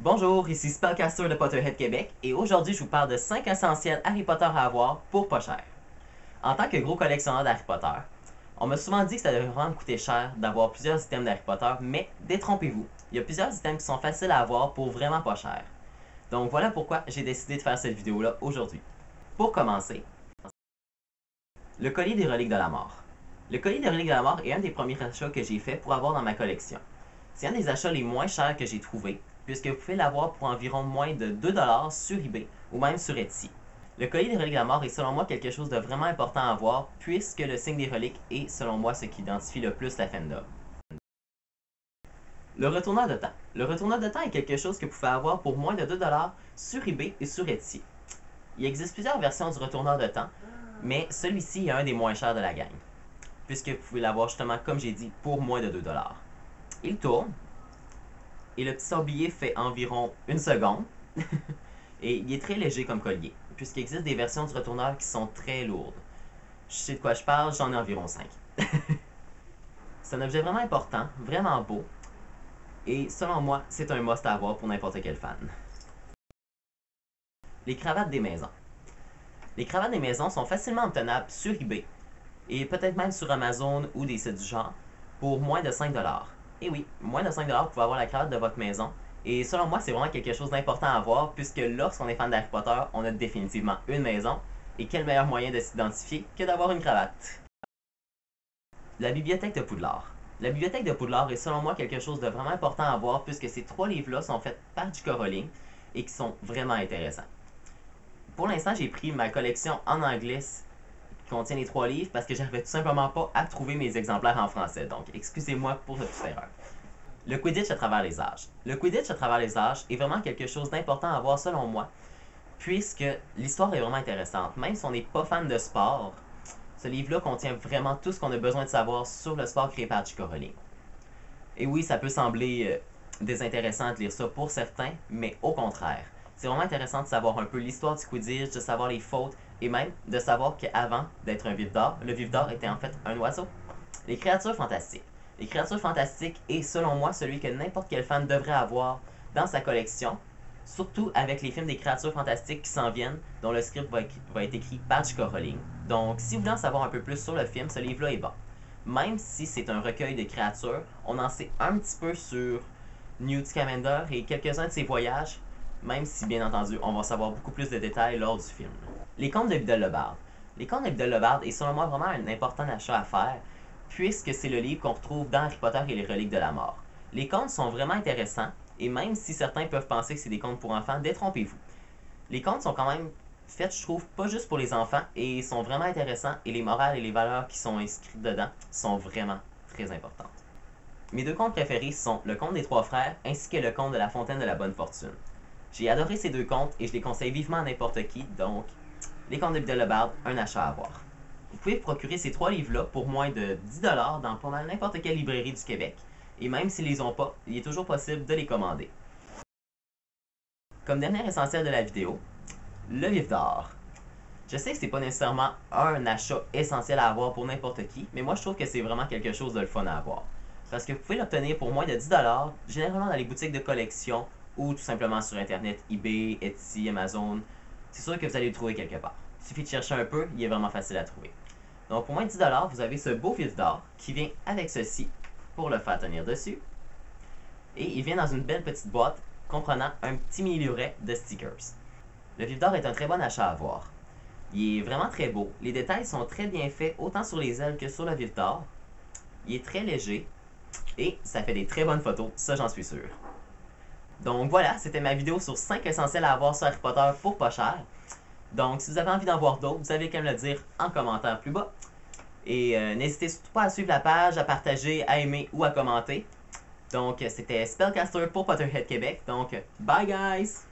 Bonjour, ici Spellcaster de Potterhead Québec et aujourd'hui je vous parle de 5 essentiels Harry Potter à avoir pour pas cher. En tant que gros collectionneur d'Harry Potter, on m'a souvent dit que ça devrait vraiment me coûter cher d'avoir plusieurs items d'Harry Potter, mais détrompez-vous, il y a plusieurs items qui sont faciles à avoir pour vraiment pas cher. Donc voilà pourquoi j'ai décidé de faire cette vidéo là aujourd'hui. Pour commencer, le collier des reliques de la mort. Le collier des reliques de la mort est un des premiers achats que j'ai fait pour avoir dans ma collection. C'est un des achats les moins chers que j'ai trouvé, puisque vous pouvez l'avoir pour environ moins de 2$ sur eBay ou même sur Etsy. Le collier des reliques de la mort est selon moi quelque chose de vraiment important à avoir, puisque le signe des reliques est selon moi ce qui identifie le plus la fandom. Le retourneur de temps. Le retourneur de temps est quelque chose que vous pouvez avoir pour moins de 2$ sur eBay et sur Etsy. Il existe plusieurs versions du retourneur de temps, mais celui-ci est un des moins chers de la gang, puisque vous pouvez l'avoir justement, comme j'ai dit, pour moins de 2$. Il tourne, et le petit sablier fait environ une seconde, et il est très léger comme collier, puisqu'il existe des versions du retourneur qui sont très lourdes. Je sais de quoi je parle, j'en ai environ 5. C'est un objet vraiment important, vraiment beau, et selon moi, c'est un must à avoir pour n'importe quel fan. Les cravates des maisons. Les cravates des maisons sont facilement obtenables sur eBay, et peut-être même sur Amazon ou des sites du genre, pour moins de 5$. Et oui, moins de 5$, vous pouvez avoir la cravate de votre maison, et selon moi, c'est vraiment quelque chose d'important à avoir, puisque lorsqu'on est fan d'Harry Potter, on a définitivement une maison, et quel meilleur moyen de s'identifier que d'avoir une cravate. La bibliothèque de Poudlard. La bibliothèque de Poudlard est selon moi quelque chose de vraiment important à avoir, puisque ces 3 livres-là sont faits par J.K. Rowling, et qui sont vraiment intéressants. Pour l'instant, j'ai pris ma collection en anglais qui contient les 3 livres parce que j'arrivais tout simplement pas à trouver mes exemplaires en français. Donc, excusez-moi pour cette petite erreur. Le Quidditch à travers les âges. Le Quidditch à travers les âges est vraiment quelque chose d'important à voir selon moi, puisque l'histoire est vraiment intéressante. Même si on n'est pas fan de sport, ce livre-là contient vraiment tout ce qu'on a besoin de savoir sur le sport créé par J.K. Rowling. Et oui, ça peut sembler désintéressant de lire ça pour certains, mais au contraire. C'est vraiment intéressant de savoir un peu l'histoire du Quidditch, de savoir les fautes, et même de savoir qu'avant d'être un vif d'or, le vif d'or était en fait un oiseau. Les créatures fantastiques. Les créatures fantastiques est selon moi celui que n'importe quel fan devrait avoir dans sa collection, surtout avec les films des créatures fantastiques qui s'en viennent, dont le script va être écrit par J.K. Rowling. Donc si vous voulez en savoir un peu plus sur le film, ce livre-là est bon. Même si c'est un recueil de créatures, on en sait un petit peu sur Newt Scamander et quelques-uns de ses voyages, même si bien entendu on va savoir beaucoup plus de détails lors du film. Les contes de Biddle-le-Bard. Les contes de Biddle-le-Bard est selon moi vraiment un important achat à faire, puisque c'est le livre qu'on retrouve dans Harry Potter et les reliques de la mort. Les contes sont vraiment intéressants, et même si certains peuvent penser que c'est des contes pour enfants, détrompez-vous. Les contes sont quand même faits, je trouve, pas juste pour les enfants, et sont vraiment intéressants, et les morales et les valeurs qui sont inscrites dedans sont vraiment très importantes. Mes 2 contes préférés sont le conte des 3 frères, ainsi que le conte de la fontaine de la bonne fortune. J'ai adoré ces 2 contes, et je les conseille vivement à n'importe qui, donc les contes de Biddle-le-Bard, un achat à avoir. Vous pouvez procurer ces 3 livres-là pour moins de 10$ dans pas mal n'importe quelle librairie du Québec, et même s'ils les ont pas, il est toujours possible de les commander. Comme dernier essentiel de la vidéo, le vif d'or. Je sais que c'est pas nécessairement un achat essentiel à avoir pour n'importe qui, mais moi je trouve que c'est vraiment quelque chose de le fun à avoir. Parce que vous pouvez l'obtenir pour moins de 10$, généralement dans les boutiques de collection, ou tout simplement sur internet, eBay, Etsy, Amazon. C'est sûr que vous allez le trouver quelque part. Il suffit de chercher un peu, il est vraiment facile à trouver. Donc pour moins de 10$, vous avez ce beau vif d'or qui vient avec ceci pour le faire tenir dessus. Et il vient dans une belle petite boîte comprenant un petit mini livret de stickers. Le vif d'or est un très bon achat à avoir. Il est vraiment très beau. Les détails sont très bien faits autant sur les ailes que sur le vif d'or. Il est très léger et ça fait des très bonnes photos, ça j'en suis sûr. Donc voilà, c'était ma vidéo sur 5 essentiels à avoir sur Harry Potter pour pas cher. Donc si vous avez envie d'en voir d'autres, vous avez qu'à me le dire en commentaire plus bas. Et n'hésitez surtout pas à suivre la page, à partager, à aimer ou à commenter. Donc c'était Spellcaster pour Potterhead Québec. Donc bye guys!